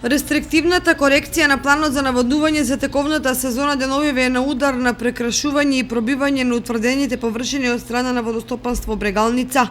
Рестриктивната корекција на планот за наводнување за тековната сезона деновиве е на удар на прекрашување и пробивање на утврдените површини од страна на водостопанство Брегалница.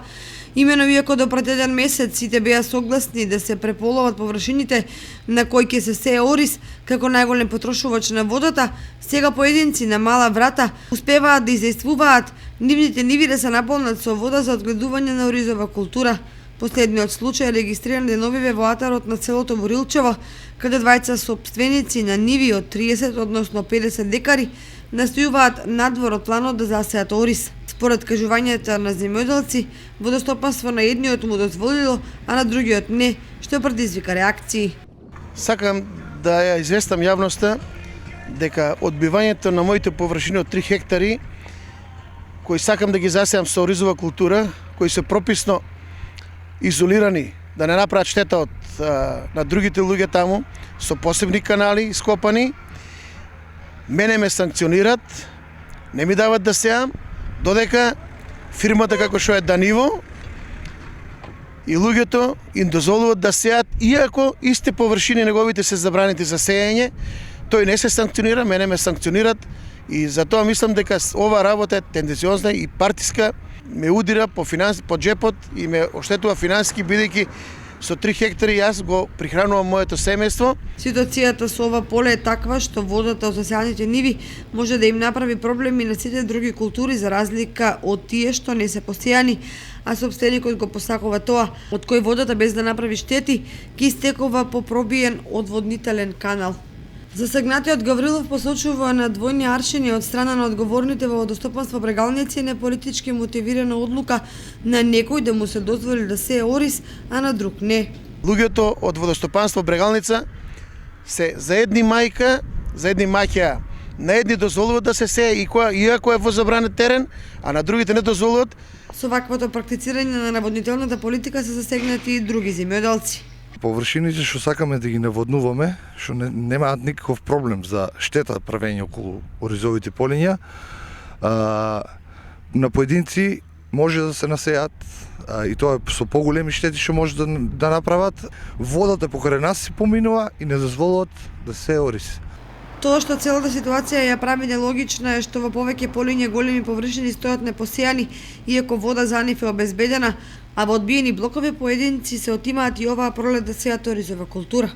Имено иако до пред еден месец сите беа согласни да се преполоват површините на кои ќе се сее ориз како најголем потрошувач на водата, сега поединци на Мала Врата успеваат да изејствуваат нивните ниви да се наполнат со вода за одгледување на оризова култура. Последниот случај е регистриран деновиве во атарот на селото Борилчево, каде двајца собственици на ниви од 30, односно 50 декари, настојуваат надвор од планот да засеат ориз. Според кажувањата на земјоделци, водостопанство на едниот му дозволило, а на другиот не, што предизвика реакции. Сакам да ја известам јавноста дека одбивањето на моите површини од 3 хектари, кои сакам да ги засеам со оризова култура, кои се прописно изолирани, да не направат штета на другите луѓе таму, со посебни канали ископани, мене ме санкционират, не ми дават да сеам, додека фирмата како што е Даниво и луѓето им дозволуваат да сеат, иако исти површини неговите се забранети за сеење, тој не се санкционира, мене ме санкционират и затоа мислам дека ова работа е тенденциозна и партиска, ме удира по джепот и ме оштетува финансиски, бидејќи со 3 хектари јас го прихранувам моето семејство. Ситуацијата со ова поле е таква што водата од засеаните ниви може да им направи проблеми на сите други култури за разлика од тие што не се посејани, а собственикот го посакува тоа, од кој водата без да направи штети ги истекува по пробиен одводнителен канал. Засегнатиот Гаврилов посочува на двојни аршини од страна на одговорните во водостопанство Брегалници не политички мотивирана одлука на некој да му се дозволи да сее ориз, а на друг не. Луѓето од водостопанство Брегалница се за едни мајка, за едни маќа. На едни дозволуваат да се сее иако е во забранет терен, а на другите не дозволуваат. Со ваквото практицирање на наводнителната политика се засегнати и други земјоделци. Површините што сакаме да ги наводнуваме, што немаат никаков проблем за штета правење околу оризовите полиња, на поединци може да се насеат и тоа е со поголеми штети што може да направат. Водата покрај нас се поминува и не дозволуваат да се ориз. Тоа што целата ситуација ја прави нелогична е што во повеќе полиња големи површини стојат непосејани, иако вода за нив е обезбедена, а во одбиени блокови поединци се отимаат и оваа пролет да сеат оризова култура.